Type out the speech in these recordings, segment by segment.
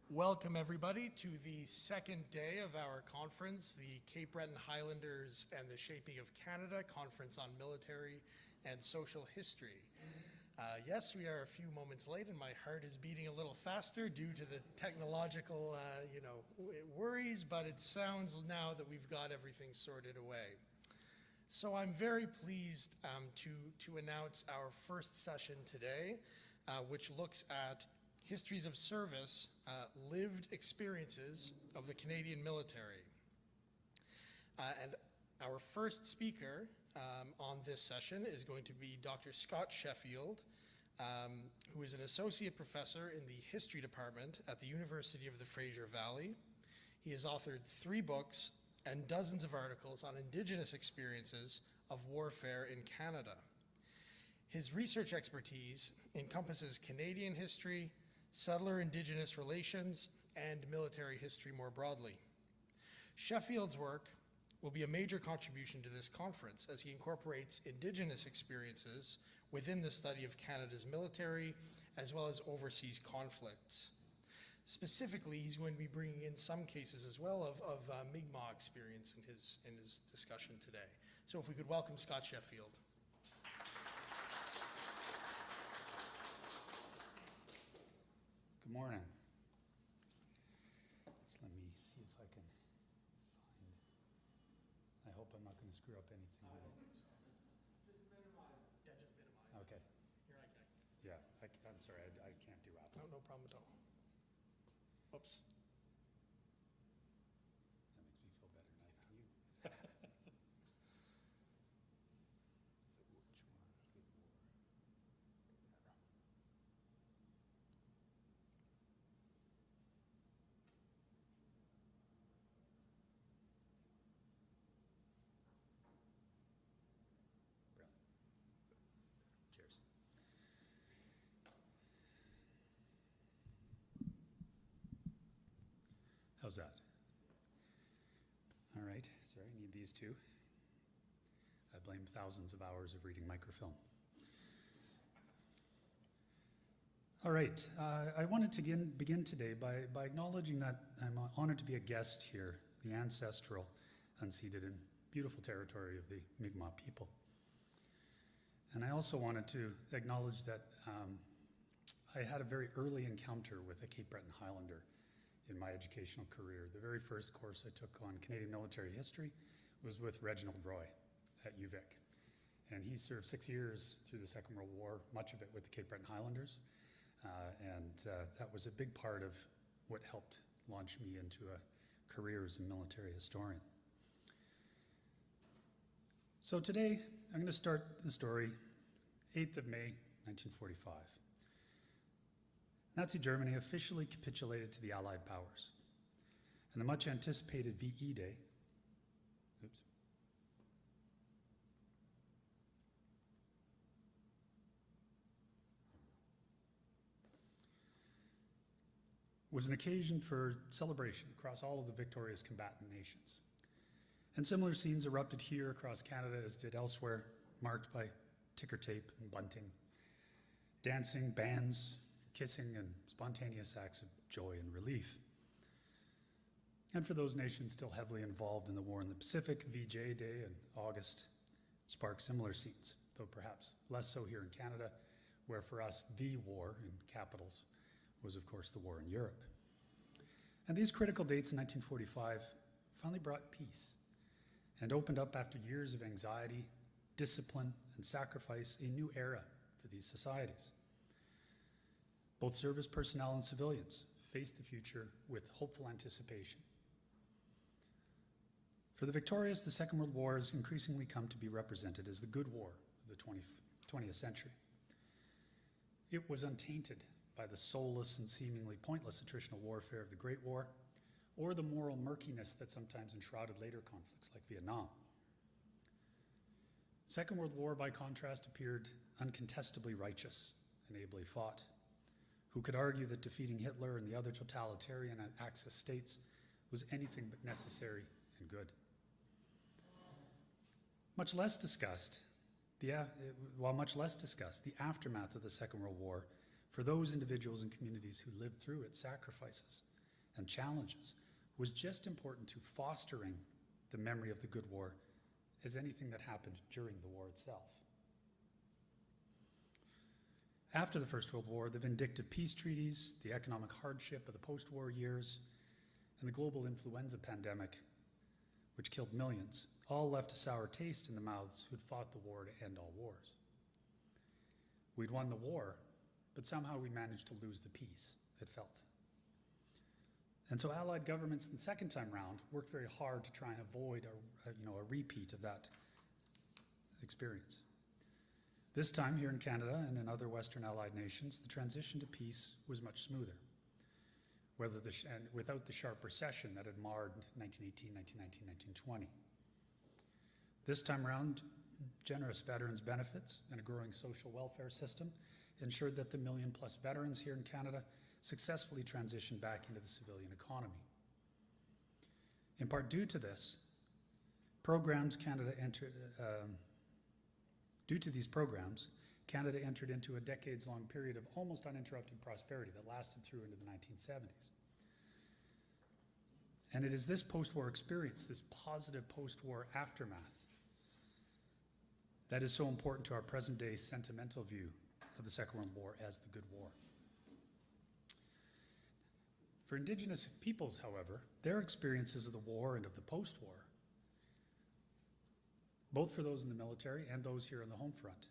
Welcome everybody to the second day of our conference, the Cape Breton Highlanders and the Shaping of Canada Conference on Military and Social History. Yes, we are a few moments late and my heart is beating a little faster due to the technological worries, but it sounds now that we've got everything sorted away. So I'm very pleased to announce our first session today, which looks at histories of service, lived experiences of the Canadian military. And our first speaker on this session is going to be Dr. Scott Sheffield, who is an associate professor in the history department at the University of the Fraser Valley. He has authored 3 books and dozens of articles on Indigenous experiences of warfare in Canada. His research expertise encompasses Canadian history, settler Indigenous relations, and military history more broadly. Sheffield's work will be a major contribution to this conference as he incorporates Indigenous experiences within the study of Canada's military as well as overseas conflicts. Specifically, he's going to be bringing in some cases as well of Mi'kmaq experience in his discussion today. So if we could welcome Scott Sheffield. Good morning. Just let me see if I can find. I hope I'm not going to screw up anything. I don't think so. Just minimize. Yeah, just minimize. Okay. Here, I can. Yeah, I'm sorry, I can't do Apple. No problem at all. Oops. That makes me feel better now. Can you? Cheers. How's that? All right, sorry, I need these two. I blame thousands of hours of reading microfilm. All right, I wanted to begin today by acknowledging that I'm honored to be a guest here, the ancestral, unceded and beautiful territory of the Mi'kmaq people. And I also wanted to acknowledge that I had a very early encounter with a Cape Breton Highlander in my educational career. The very first course I took on Canadian military history was with Reginald Roy at UVic. And he served 6 years through the Second World War, much of it with the Cape Breton Highlanders. That was a big part of what helped launch me into a career as a military historian. So today, I'm going to start the story, 8th of May, 1945. Nazi Germany officially capitulated to the Allied powers, and the much anticipated VE Day, was an occasion for celebration across all of the victorious combatant nations. And similar scenes erupted here across Canada as did elsewhere, marked by ticker tape and bunting, dancing, bands, kissing, and spontaneous acts of joy and relief. And for those nations still heavily involved in the war in the Pacific, VJ Day in August sparked similar scenes, though perhaps less so here in Canada, where for us the war, in capitals, was of course the war in Europe. And these critical dates in 1945 finally brought peace and opened up, after years of anxiety, discipline, and sacrifice, a new era for these societies. Both service personnel and civilians faced the future with hopeful anticipation. For the victorious, the Second World War has increasingly come to be represented as the good war of the 20th century. It was untainted by the soulless and seemingly pointless attritional warfare of the Great War, or the moral murkiness that sometimes enshrouded later conflicts like Vietnam. The Second World War, by contrast, appeared uncontestably righteous and ably fought. Who could argue that defeating Hitler and the other totalitarian Axis states was anything but necessary and good? Much less discussed, the aftermath of the Second World War for those individuals and communities who lived through its sacrifices and challenges was just important to fostering the memory of the Good War as anything that happened during the war itself. After the First World War, the vindictive peace treaties, the economic hardship of the post-war years, and the global influenza pandemic, which killed millions, all left a sour taste in the mouths who'd fought the war to end all wars. We'd won the war, but somehow we managed to lose the peace, it felt. And so Allied governments the second time round worked very hard to try and avoid a repeat of that experience. This time here in Canada and in other Western Allied nations, the transition to peace was much smoother, and without the sharp recession that had marred 1918, 1919, 1920. This time around, generous veterans' benefits and a growing social welfare system ensured that the million-plus veterans here in Canada successfully transitioned back into the civilian economy. In part due to this, Canada entered into a decades-long period of almost uninterrupted prosperity that lasted through into the 1970s. And it is this post-war experience, this positive post-war aftermath, that is so important to our present-day sentimental view of the Second World War as the Good War. For Indigenous peoples, however, their experiences of the war and of the post-war, both for those in the military and those here on the home front,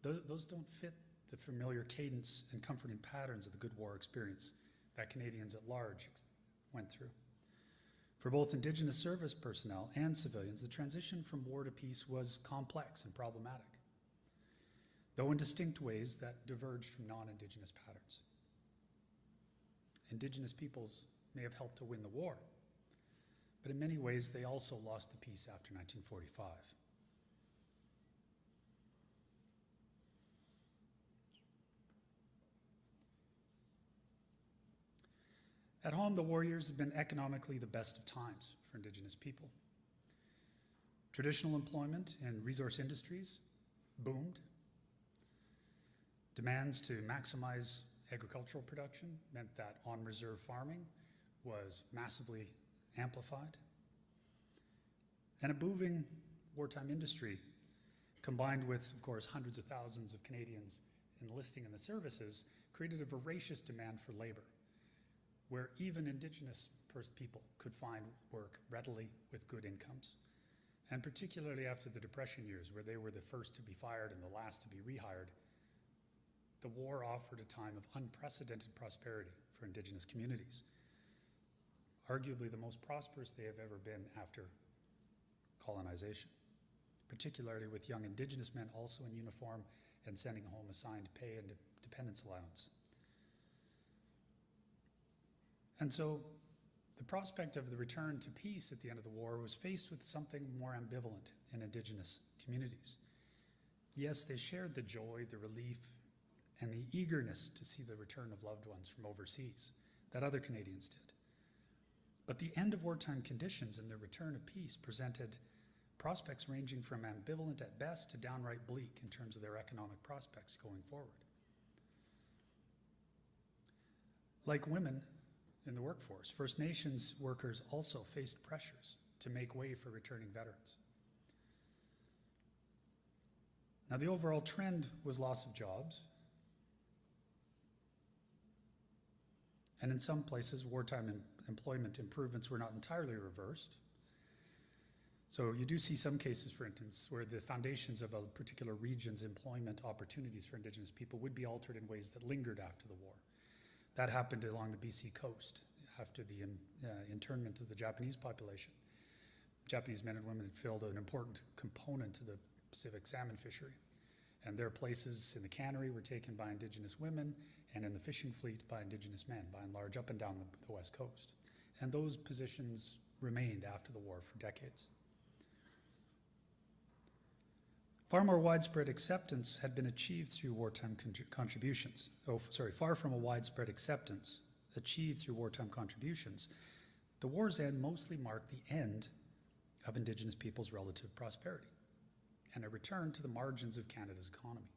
those don't fit the familiar cadence and comforting patterns of the Good War experience that Canadians at large went through. For both Indigenous service personnel and civilians, the transition from war to peace was complex and problematic, though in distinct ways that diverged from non-Indigenous patterns. Indigenous peoples may have helped to win the war, but in many ways they also lost the peace after 1945. At home, the war years have been economically the best of times for Indigenous people. Traditional employment in resource industries boomed. Demands to maximize agricultural production meant that on-reserve farming was massively amplified. And a booming wartime industry, combined with, of course, hundreds of thousands of Canadians enlisting in the services, created a voracious demand for labor, where even Indigenous people could find work readily with good incomes. And particularly after the Depression years, where they were the first to be fired and the last to be rehired, the war offered a time of unprecedented prosperity for Indigenous communities, arguably the most prosperous they have ever been after colonization, particularly with young Indigenous men also in uniform and sending home assigned pay and dependence allowance. And so the prospect of the return to peace at the end of the war was faced with something more ambivalent in Indigenous communities. Yes, they shared the joy, the relief, and the eagerness to see the return of loved ones from overseas that other Canadians did. But the end of wartime conditions and the return of peace presented prospects ranging from ambivalent at best to downright bleak in terms of their economic prospects going forward. Like women in the workforce, First Nations workers also faced pressures to make way for returning veterans. Now, the overall trend was loss of jobs, and in some places, wartime employment improvements were not entirely reversed. So you do see some cases, for instance, where the foundations of a particular region's employment opportunities for Indigenous people would be altered in ways that lingered after the war. That happened along the BC coast after the internment of the Japanese population. Japanese men and women filled an important component to the Pacific salmon fishery, and their places in the cannery were taken by Indigenous women and in the fishing fleet by Indigenous men, by and large, up and down the West Coast. And those positions remained after the war for decades. Far more widespread acceptance had been achieved through wartime contributions. Far from a widespread acceptance achieved through wartime contributions, the war's end mostly marked the end of Indigenous people's relative prosperity and a return to the margins of Canada's economy.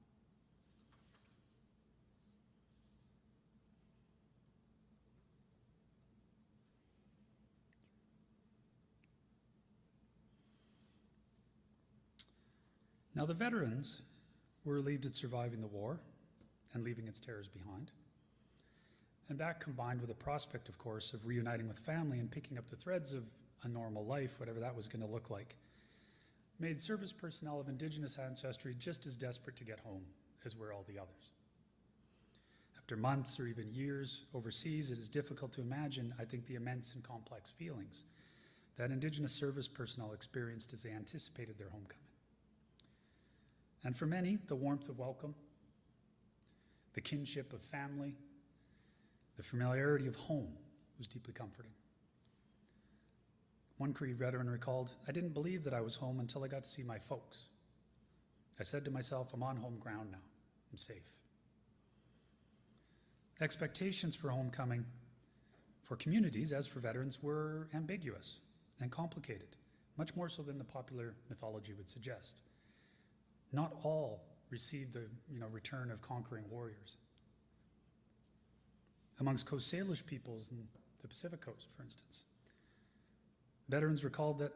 Now, the veterans were relieved at surviving the war and leaving its terrors behind. And that, combined with the prospect, of course, of reuniting with family and picking up the threads of a normal life, whatever that was going to look like, made service personnel of Indigenous ancestry just as desperate to get home as were all the others. After months or even years overseas, it is difficult to imagine, I think, the immense and complex feelings that Indigenous service personnel experienced as they anticipated their homecoming. And for many, the warmth of welcome, the kinship of family, the familiarity of home was deeply comforting. One Cree veteran recalled, "I didn't believe that I was home until I got to see my folks. I said to myself, I'm on home ground now. I'm safe." Expectations for homecoming for communities, as for veterans, were ambiguous and complicated, much more so than the popular mythology would suggest. Not all received the return of conquering warriors. Amongst Coast Salish peoples in the Pacific Coast, for instance, veterans recalled that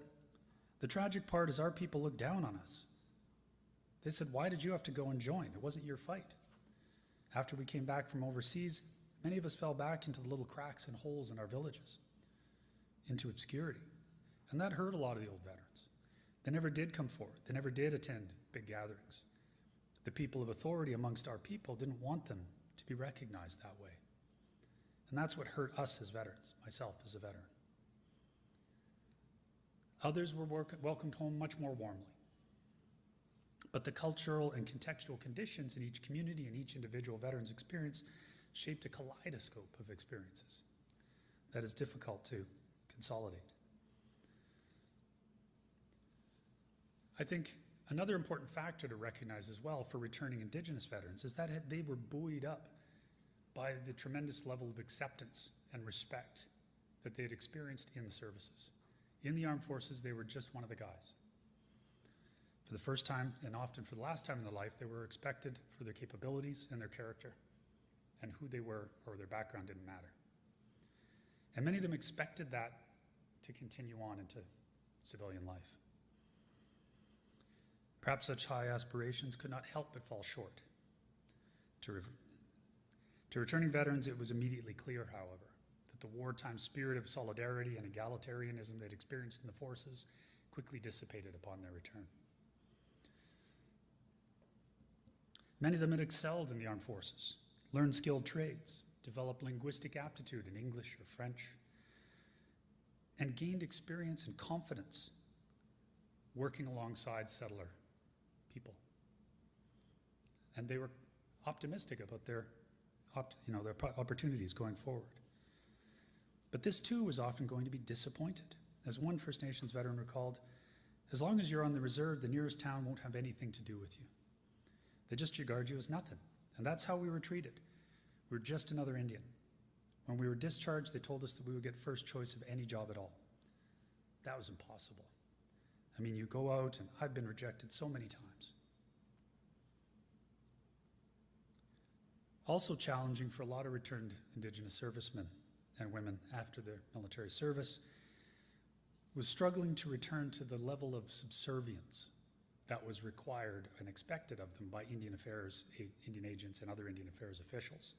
the tragic part is our people looked down on us. They said, "Why did you have to go and join? It wasn't your fight." After we came back from overseas, many of us fell back into the little cracks and holes in our villages, into obscurity. And that hurt a lot of the old veterans. They never did come forward. They never did attend big gatherings. The people of authority amongst our people didn't want them to be recognized that way. And that's what hurt us as veterans, myself as a veteran. Others were welcomed home much more warmly. But the cultural and contextual conditions in each community and each individual veteran's experience shaped a kaleidoscope of experiences that is difficult to consolidate. I think another important factor to recognize as well for returning Indigenous veterans is that they were buoyed up by the tremendous level of acceptance and respect that they had experienced in the services. In the armed forces, they were just one of the guys. For the first time, and often for the last time in their life, they were expected for their capabilities and their character, and who they were or their background didn't matter. And many of them expected that to continue on into civilian life. Perhaps such high aspirations could not help but fall short. To returning veterans, it was immediately clear, however, that the wartime spirit of solidarity and egalitarianism they'd experienced in the forces quickly dissipated upon their return. Many of them had excelled in the armed forces, learned skilled trades, developed linguistic aptitude in English or French, and gained experience and confidence working alongside settler people. And they were optimistic about their opportunities going forward. But this too was often going to be disappointed. As one First Nations veteran recalled, "As long as you're on the reserve, the nearest town won't have anything to do with you. They just regard you as nothing." And that's how we were treated. We were just another Indian. When we were discharged, they told us that we would get first choice of any job at all. That was impossible. I mean, you go out, and I've been rejected so many times. Also challenging for a lot of returned Indigenous servicemen and women after their military service was struggling to return to the level of subservience that was required and expected of them by Indian agents and other Indian Affairs officials.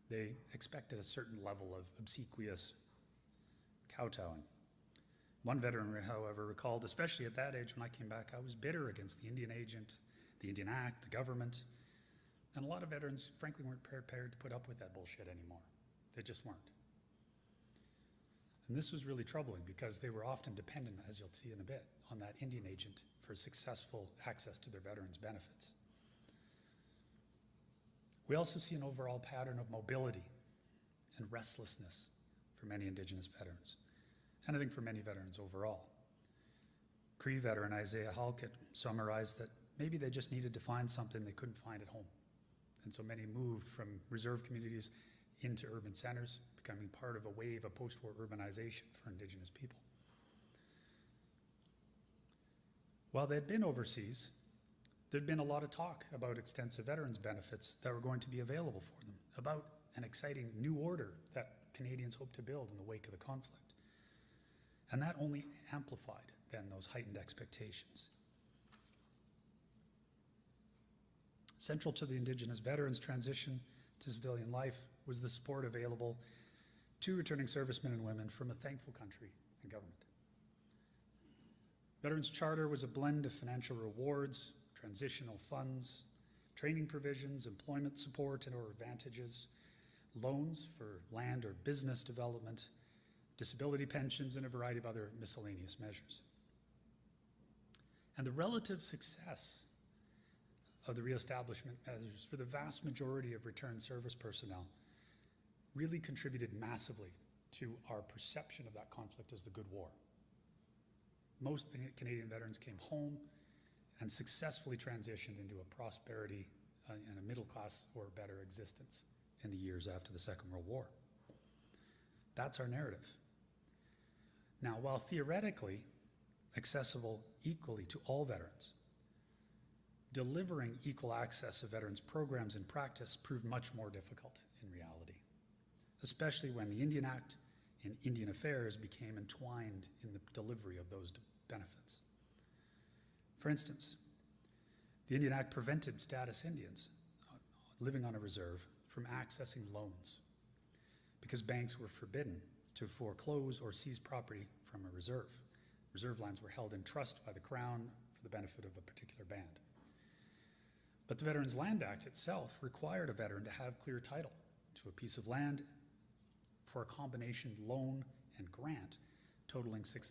They expected a certain level of obsequious kowtowing. One veteran, however, recalled, especially at that age when I came back, I was bitter against the Indian agent, the Indian Act, the government, and a lot of veterans, frankly, weren't prepared to put up with that bullshit anymore. They just weren't. And this was really troubling because they were often dependent, as you'll see in a bit, on that Indian agent for successful access to their veterans' benefits. We also see an overall pattern of mobility and restlessness for many Indigenous veterans, and I think for many veterans overall. Cree veteran Isaiah Halkett summarized that maybe they just needed to find something they couldn't find at home. And so many moved from reserve communities into urban centers, becoming part of a wave of post-war urbanization for Indigenous people. While they'd been overseas, there'd been a lot of talk about extensive veterans benefits that were going to be available for them, about an exciting new order that Canadians hoped to build in the wake of the conflict. And that only amplified then those heightened expectations. Central to the Indigenous veterans' transition to civilian life was the support available to returning servicemen and women from a thankful country and government. Veterans Charter was a blend of financial rewards, transitional funds, training provisions, employment support and or advantages, loans for land or business development, disability pensions, and a variety of other miscellaneous measures. And the relative success of the reestablishment measures for the vast majority of returned service personnel really contributed massively to our perception of that conflict as the good war. Most Canadian veterans came home and successfully transitioned into a prosperity and a middle class or better existence in the years after the Second World War. That's our narrative. Now, while theoretically accessible equally to all veterans, delivering equal access to veterans programs in practice proved much more difficult in reality, especially when the Indian Act and Indian Affairs became entwined in the delivery of those benefits. For instance, the Indian Act prevented status Indians living on a reserve from accessing loans because banks were forbidden to foreclose or seize property from a reserve. Reserve lands were held in trust by the Crown for the benefit of a particular band. But the Veterans Land Act itself required a veteran to have clear title to a piece of land for a combination loan and grant totaling $6,000.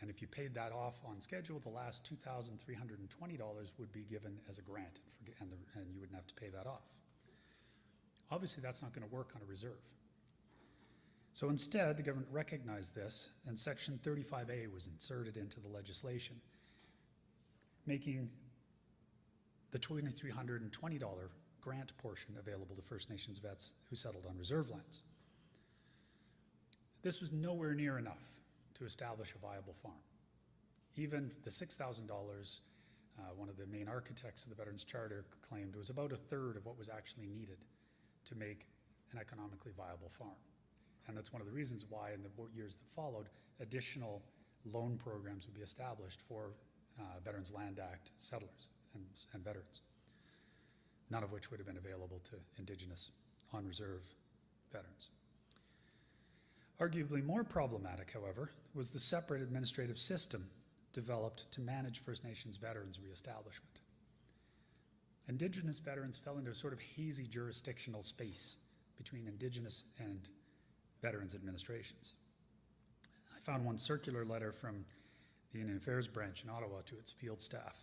And if you paid that off on schedule, the last $2,320 would be given as a grant, and you wouldn't have to pay that off. Obviously, that's not going to work on a reserve. So instead, the government recognized this, and Section 35A was inserted into the legislation, making the $2,320 grant portion available to First Nations vets who settled on reserve lands. This was nowhere near enough to establish a viable farm. Even the $6,000, one of the main architects of the Veterans Charter claimed was about a third of what was actually needed to make an economically viable farm. And that's one of the reasons why in the years that followed, additional loan programs would be established for Veterans Land Act settlers and veterans, none of which would have been available to Indigenous on-reserve veterans. Arguably more problematic, however, was the separate administrative system developed to manage First Nations veterans' reestablishment. Indigenous veterans fell into a sort of hazy jurisdictional space between Indigenous and veterans administrations. I found one circular letter from the Indian Affairs Branch in Ottawa to its field staff.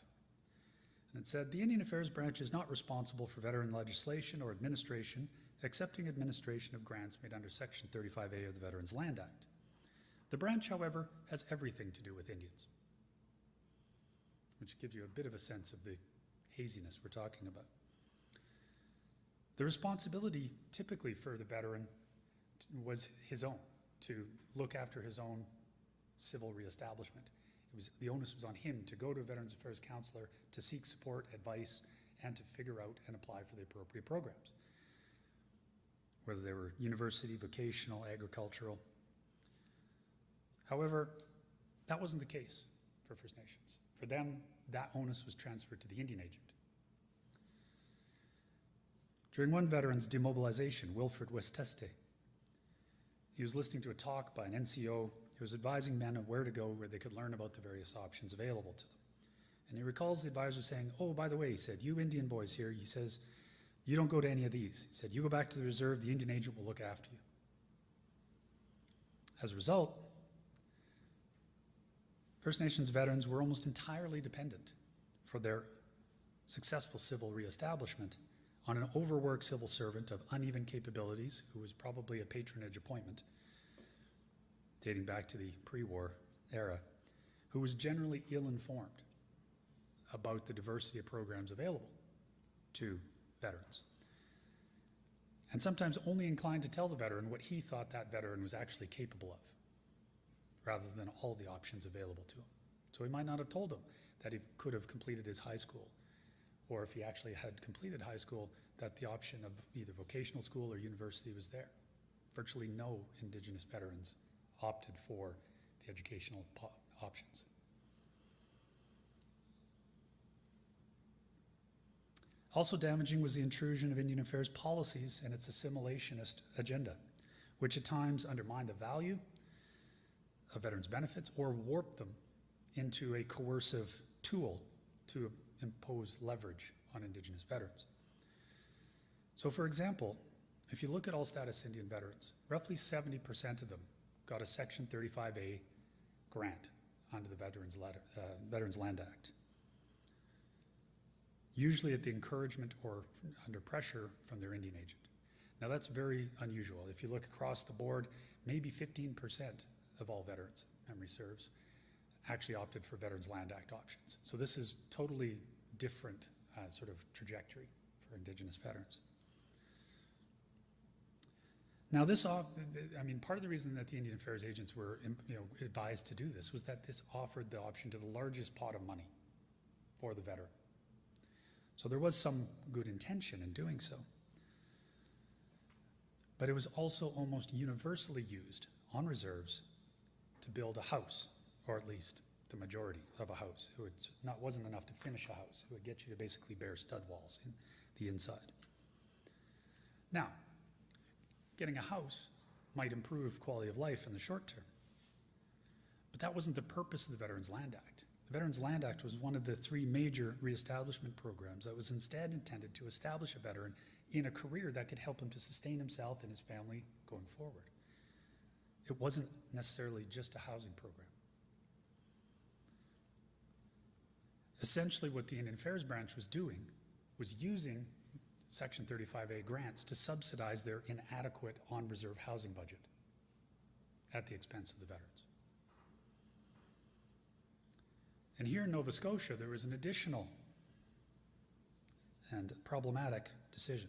And it said, the Indian Affairs Branch is not responsible for veteran legislation or administration, excepting administration of grants made under Section 35A of the Veterans Land Act. The branch, however, has everything to do with Indians, which gives you a bit of a sense of the haziness we're talking about. The responsibility typically for the veteran was his own, to look after his own civil reestablishment. The onus was on him to go to a Veterans Affairs counselor to seek support, advice, and to figure out and apply for the appropriate programs, whether they were university, vocational, agricultural. However, that wasn't the case for First Nations. For them, that onus was transferred to the Indian agent. During one veteran's demobilization, Wilfred Westeste, he was listening to a talk by an NCO who was advising men of where to go where they could learn about the various options available to them. And he recalls the advisor saying, oh, by the way, he said, you Indian boys here, he says, you don't go to any of these. He said, you go back to the reserve, the Indian agent will look after you. As a result, First Nations veterans were almost entirely dependent for their successful civil reestablishment on an overworked civil servant of uneven capabilities, who was probably a patronage appointment, dating back to the pre-war era, who was generally ill-informed about the diversity of programs available to veterans, and sometimes only inclined to tell the veteran what he thought that veteran was actually capable of, rather than all the options available to him. So he might not have told him that he could have completed his high school, or if he actually had completed high school, that the option of either vocational school or university was there. Virtually no Indigenous veterans opted for the educational options. Also damaging was the intrusion of Indian Affairs policies and its assimilationist agenda, which at times undermined the value of veterans' benefits or warped them into a coercive tool to impose leverage on Indigenous veterans. So for example, if you look at all status Indian veterans, roughly 70% of them got a Section 35A grant under the Veterans Land Act, usually at the encouragement or under pressure from their Indian agent. Now that's very unusual. If you look across the board, maybe 15% of all veterans, memory serves, actually opted for Veterans Land Act options. So this is totally different sort of trajectory for Indigenous veterans. Now this, part of the reason that the Indian Affairs agents were advised to do this was that this offered the option to the largest pot of money for the veteran. So there was some good intention in doing so. But it was also almost universally used on reserves to build a house, or at least the majority of a house. It wasn't enough to finish a house. It would get you to basically bare stud walls in the inside. Now, getting a house might improve quality of life in the short term, but that wasn't the purpose of the Veterans Land Act. The Veterans Land Act was one of the 3 major reestablishment programs that was instead intended to establish a veteran in a career that could help him to sustain himself and his family going forward. It wasn't necessarily just a housing program. Essentially what the Indian Affairs branch was doing was using Section 35A grants to subsidize their inadequate on-reserve housing budget at the expense of the veterans. And here in Nova Scotia, there was an additional and problematic decision.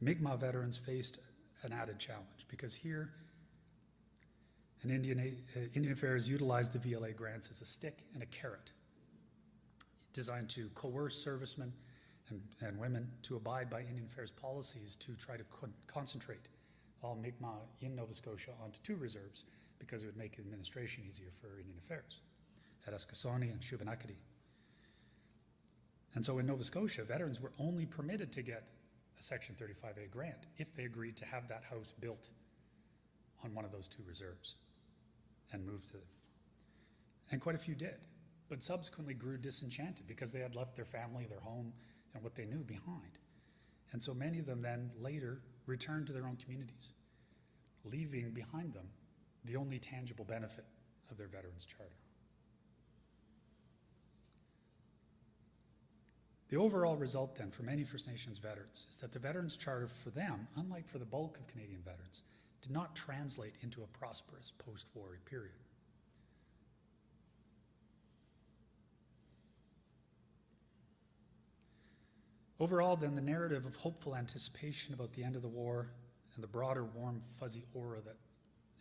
Mi'kmaq veterans faced an added challenge because here, Indian Affairs utilized the VLA grants as a stick and a carrot, designed to coerce servicemen and women to abide by Indian Affairs policies to try to concentrate all Mi'kmaq in Nova Scotia onto 2 reserves because it would make administration easier for Indian Affairs at Eskasoni and Shubenacadie. And so in Nova Scotia, veterans were only permitted to get a Section 35A grant if they agreed to have that house built on one of those 2 reserves and moved to them. And quite a few did, but subsequently grew disenchanted because they had left their family, their home, and what they knew behind. And so many of them then later returned to their own communities, leaving behind them the only tangible benefit of their Veterans Charter. The overall result then for many First Nations veterans is that the Veterans Charter for them, unlike for the bulk of Canadian veterans, did not translate into a prosperous post-war period. Overall, then, the narrative of hopeful anticipation about the end of the war and the broader warm, fuzzy aura that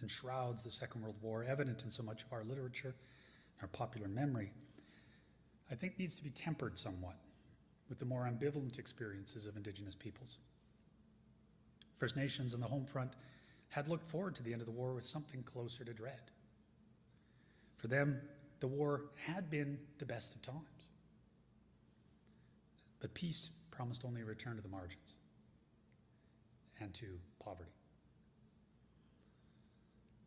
enshrouds the Second World War, evident in so much of our literature, our popular memory, I think needs to be tempered somewhat with the more ambivalent experiences of Indigenous peoples. First Nations on the home front had looked forward to the end of the war with something closer to dread. For them, the war had been the best of times. But peace promised only a return to the margins and to poverty.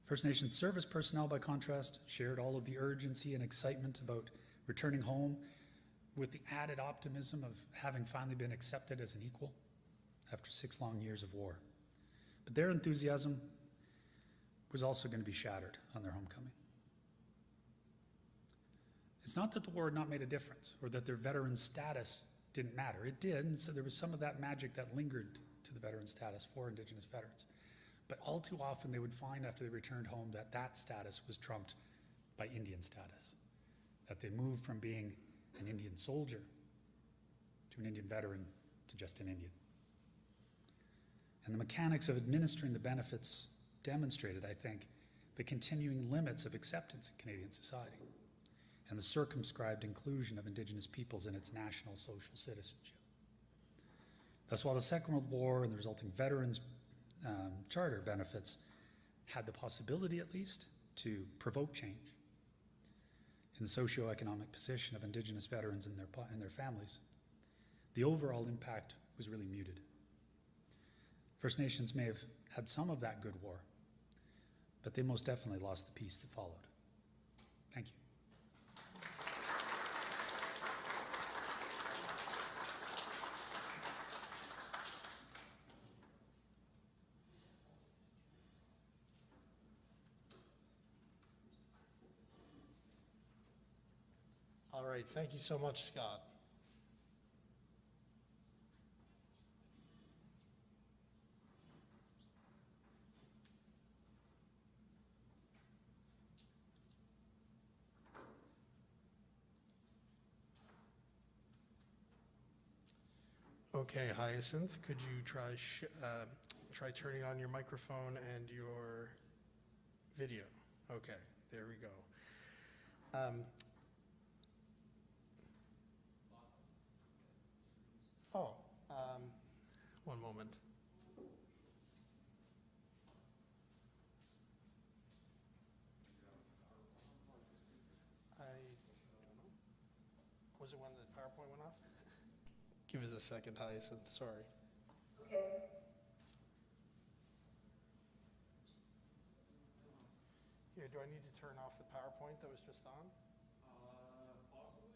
First Nations service personnel, by contrast, shared all of the urgency and excitement about returning home with the added optimism of having finally been accepted as an equal after 6 long years of war. But their enthusiasm was also going to be shattered on their homecoming. It's not that the war had not made a difference or that their veteran status didn't matter. It did, and so there was some of that magic that lingered to the veteran status for Indigenous veterans. But all too often they would find after they returned home that that status was trumped by Indian status, that they moved from being an Indian soldier to an Indian veteran to just an Indian. And the mechanics of administering the benefits demonstrated, I think, the continuing limits of acceptance in Canadian society and the circumscribed inclusion of Indigenous peoples in its national social citizenship. Thus, while the Second World War and the resulting Veterans Charter benefits had the possibility, at least, to provoke change in the socio-economic position of Indigenous veterans and their families, the overall impact was really muted. First Nations may have had some of that good war, but they most definitely lost the peace that followed. Thank you. All right, thank you so much, Scott. Okay, Hyacinth, could you try turning on your microphone and your video? Okay, there we go. One moment. I don't know. Was it when the PowerPoint went off? Give us a second, Hyacinth, sorry. Okay. Here, do I need to turn off the PowerPoint that was just on? Possibly.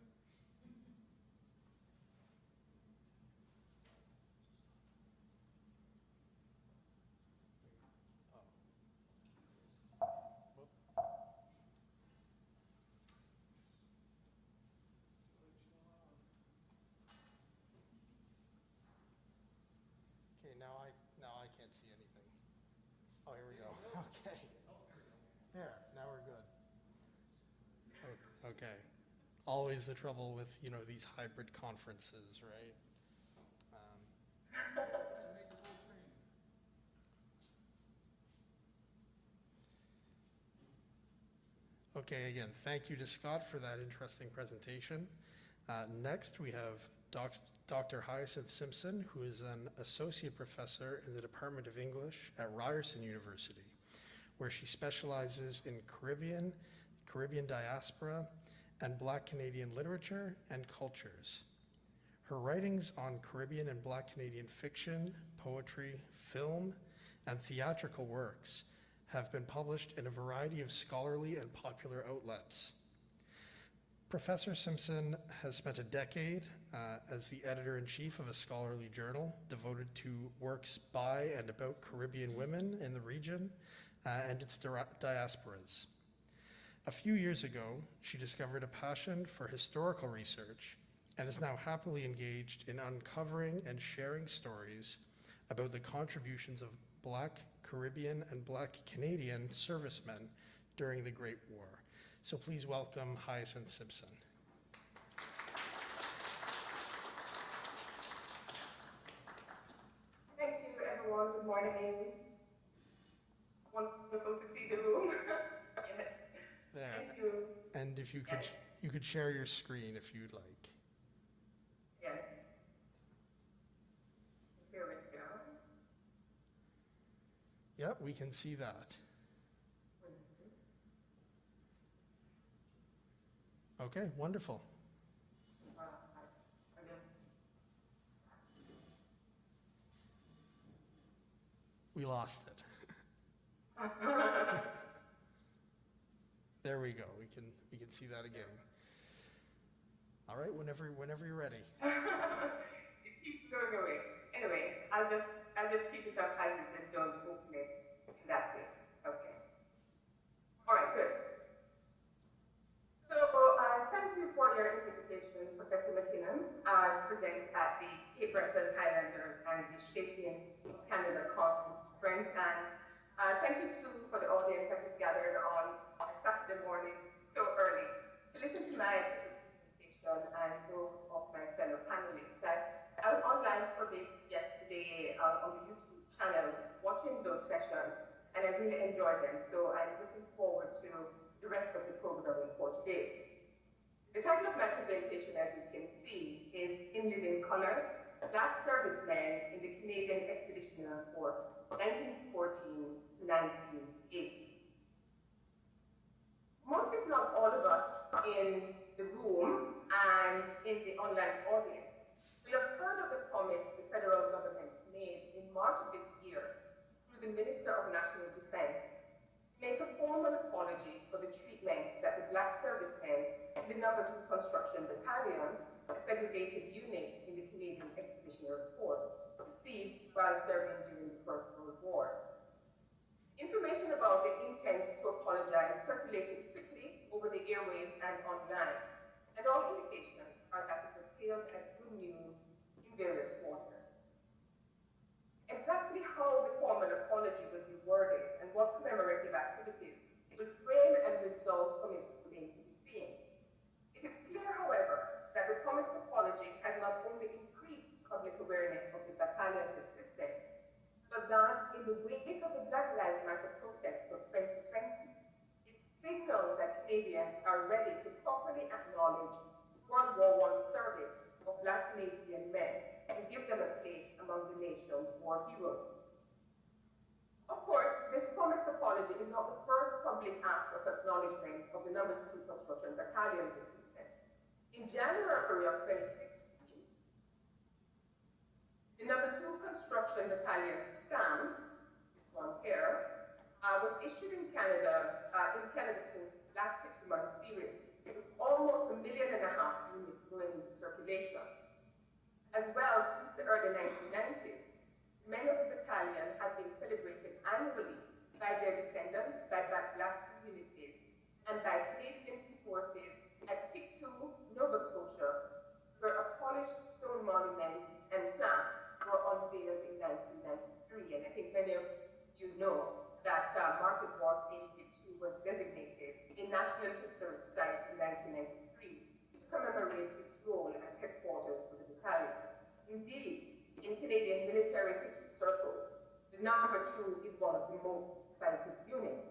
Whoop. Okay, now I can't see anything. Oh, here we go. Okay. There, now we're good. Okay. Always the trouble with, these hybrid conferences, right? Okay, again, thank you to Scott for that interesting presentation. Next, we have Dr. Hyacinth Simpson, who is an associate professor in the Department of English at Ryerson University, where she specializes in Caribbean diaspora, and Black Canadian literature and cultures. Her writings on Caribbean and Black Canadian fiction, poetry, film, and theatrical works have been published in a variety of scholarly and popular outlets. Professor Simpson has spent a decade as the editor-in-chief of a scholarly journal devoted to works by and about Caribbean women in the region and its diasporas. A few years ago, she discovered a passion for historical research and is now happily engaged in uncovering and sharing stories about the contributions of Black Caribbean and Black Canadian servicemen during the Great War. So please welcome Hyacinth Simpson. Thank you, everyone. Good morning. Wonderful to see the room. Yes. There. Thank you. And if you could share your screen if you'd like. Yes. Here we go. Yep, we can see that. Okay, wonderful. We lost it. There we go. We can see that again. All right, whenever you're ready. It keeps going away. Anyway, I'll just keep it up as it and don't open it in that way. Okay. All right, good. So thank you for your invitation, Professor McKinnon, to present at the Cape Breton Highlanders and the Shaping of Canada conference. And thank you too for the audience that is gathered on a Saturday morning so early to listen to my presentation and those of my fellow panelists. I was online for this yesterday on the YouTube channel watching those sessions, and I really enjoyed them. So I'm looking forward to the rest of the programming for today. The title of my presentation, as you can see, is In Living Color, Black Servicemen in the Canadian Expeditionary Force, 1914 to 1980. Most, if not all of us in the room and in the online audience will have heard the Minister of National Defense to make a formal apology for the treatment that the black servicemen in the No. 2 Construction Battalion, a segregated unit in the Canadian Expeditionary Force, received while serving during the First World War. Information about the intent to apologize circulated quickly over the airwaves and online, and all indications are that it was hailed as good news in various quarters. Exactly how the formal apology will be worded and what commemorative activities it will frame and result from it remains to be seen. It is clear, however, that the promised apology has not only increased public awareness of the battalion's existence, but that in the wake of the Black Lives Matter protests of 2020, it signals that Canadians are ready to properly acknowledge World War I service of Black Canadian men and give them a place among the nation's war heroes. Of course, this promised apology is not the first public act of acknowledgement of the No. 2 Construction Battalion's existence. In January of 2016, the No. 2 Construction Battalion's stamp, this one here, was issued in Canada, in Canada Post's Black History Month series, with almost 1.5 million units going into circulation. As well, since the early 1990s, men of the battalion have been celebrated annually by their descendants, by black communities, and by Canadian forces at Pictou, Nova Scotia, where a polished stone monument and plaque were unveiled in 1993. And I think many of you know that Market Wharf in Pictou was designated a National Historic Site in 1993 to commemorate its role as headquarters for the battalion. Indeed, in Canadian military history circles, the No. 2 is one of the most cited units.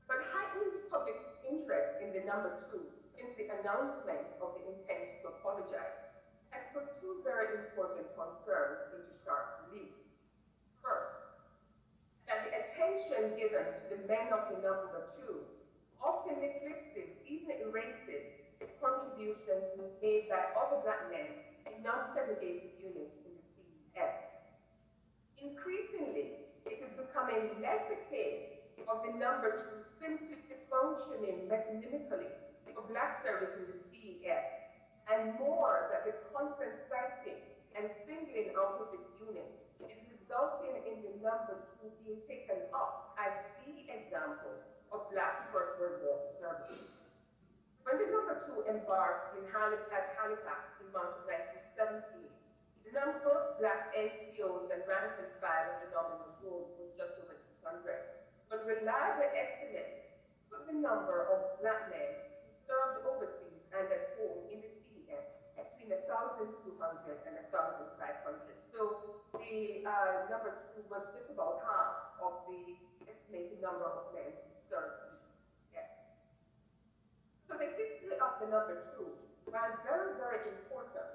But heightened public interest in the No. 2 since the announcement of the intent to apologize has put two very important concerns into sharp relief. First, that the attention given to the men of the No. 2 often eclipses, even erases, the contributions made by other black men in non-segregated units in the CEF. Increasingly, it is becoming less a case of the No. 2 simply functioning metonymically for black service in the CEF, and more that the constant citing and singling out of this unit is resulting in the No. 2 being taken up as the example of black First World War service. When the No. 2 embarked at Halifax in March of 1917, the number of black NCOs and rank and file on the nominal roll was just over 600. But reliable estimates put the number of black men served overseas and at home in the CEF between 1,200 and 1,500. So the No. 2 was just about half of the estimated number of men served in the CEF. So the history of the No. 2, while very, very important,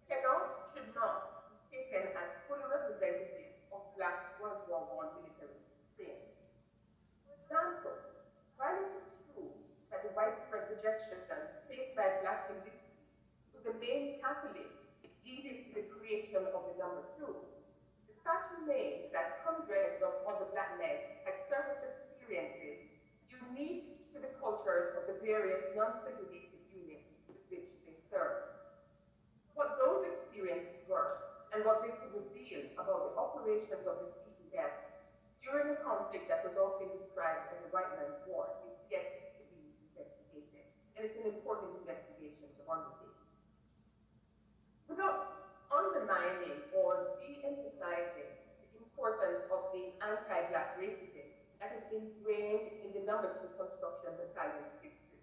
cannot, should not be taken as fully representative of black World War I military experience. For example, while it is true that the widespread rejection faced by black individuals was the main catalyst leading to the creation of the No. 2, the fact remains that hundreds of other black men had service experiences unique to the cultures of the various non-segregated units with which they served. What those experiences were and what they could reveal about the operations of the CEF during a conflict that was often described as a white man's war is yet to be investigated. And it's an important investigation to undertake. Without undermining or de-emphasizing the importance of the anti-black racism that is ingrained in the No. 2 Construction Battalion's history,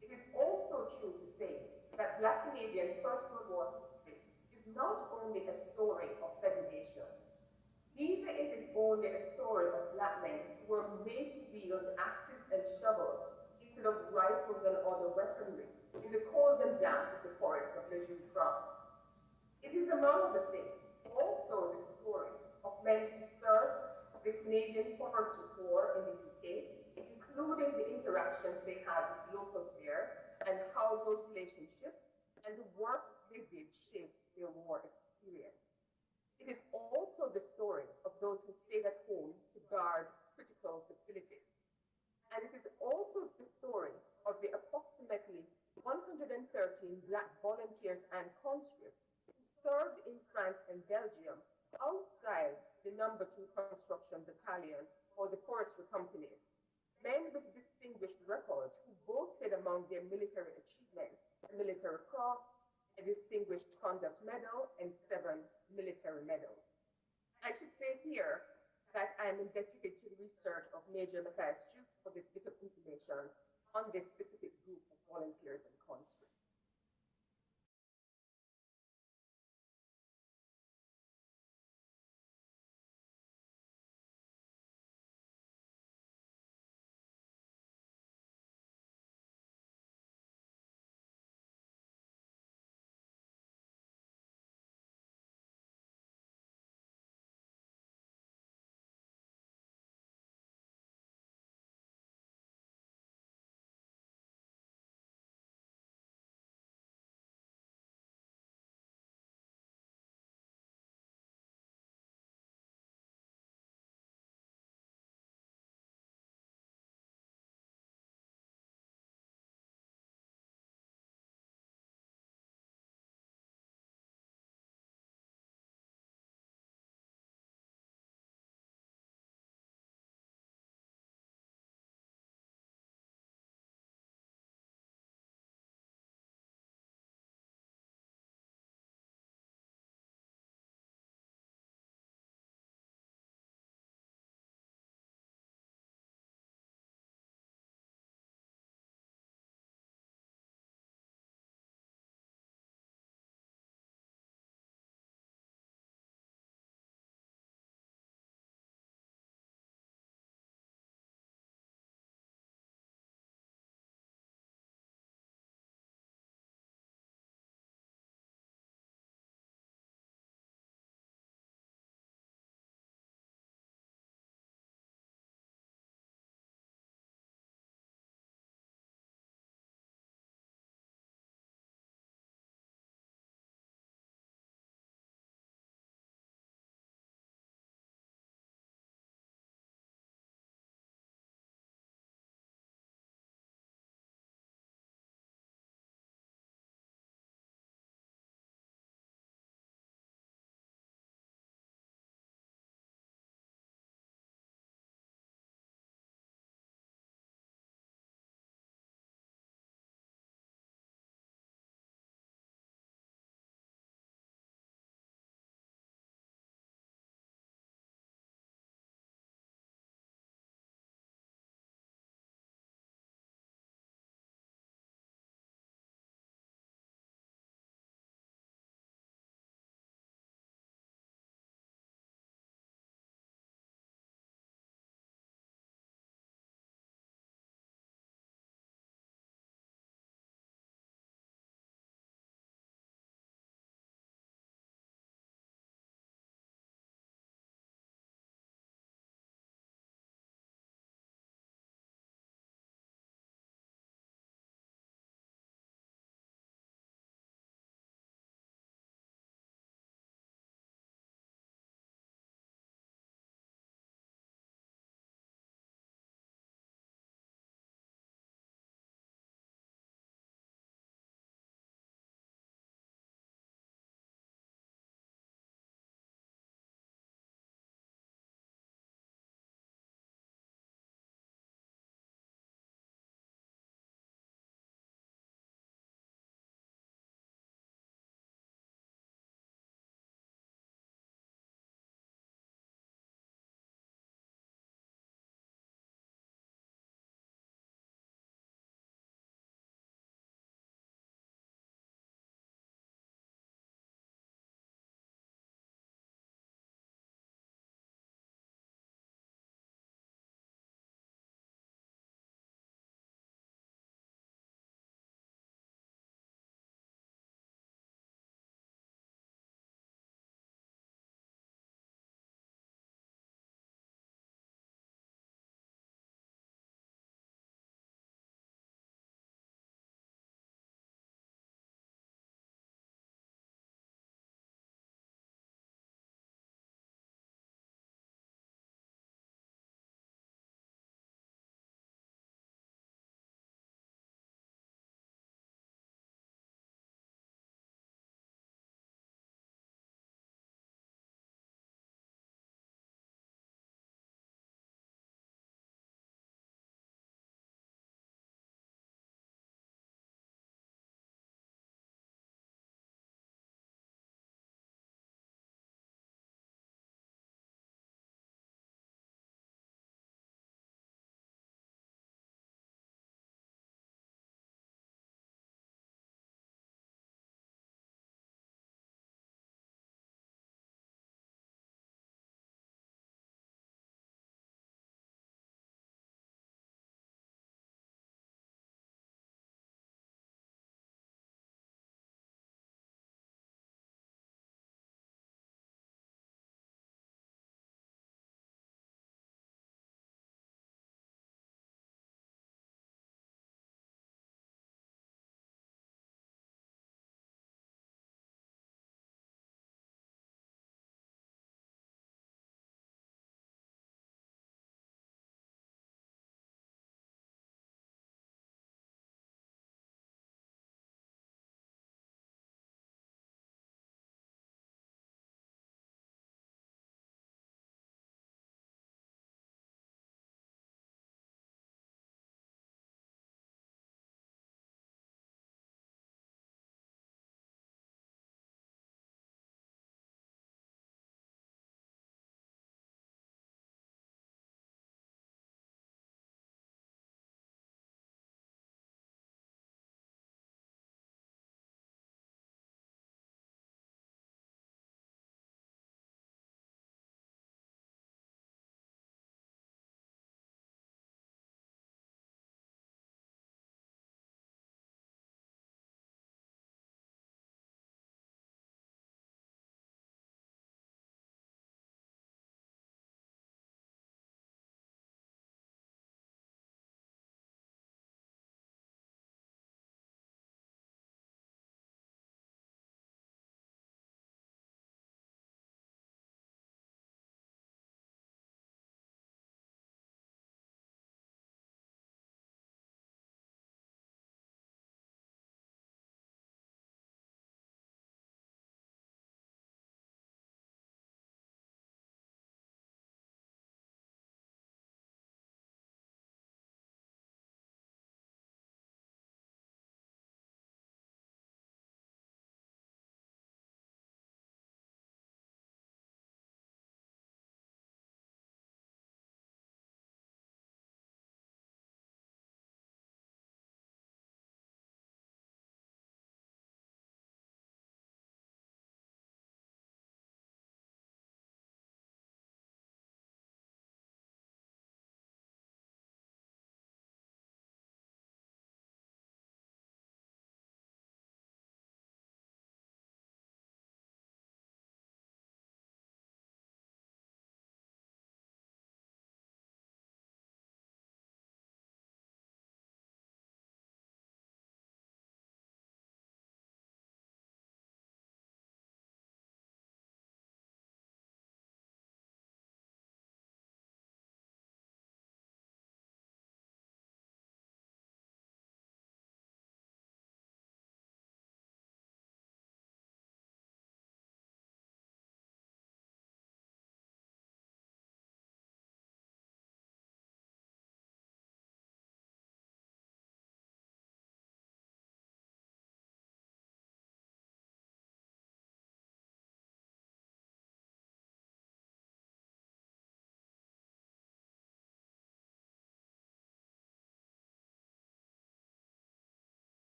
it is also true to say that black Canadian First World War history is not only a story of segregation, neither is it only a story of black men who were made to wield axes and shovels instead of rifles and other weaponry in the cold and damp of the forest of Le Jeu France. It is, among other things, also the story of men who served the Canadian Forestry Corps in the UK, including the interactions they had with locals there, and how those relationships and the work they did shaped their war experience. It is also the story of those who stayed at home to guard critical facilities. And it is also the story of the approximately 113 Black volunteers and conscripts who served in France and Belgium outside the No. 2 Construction Battalion or the forestry companies, men with distinguished records who boasted among their military achievements a military cross, a Distinguished Conduct Medal, and 7 military medals. I should say here that I am indebted to the research of Major Matthias Jus for this bit of information on this specific group of volunteers and conscripts.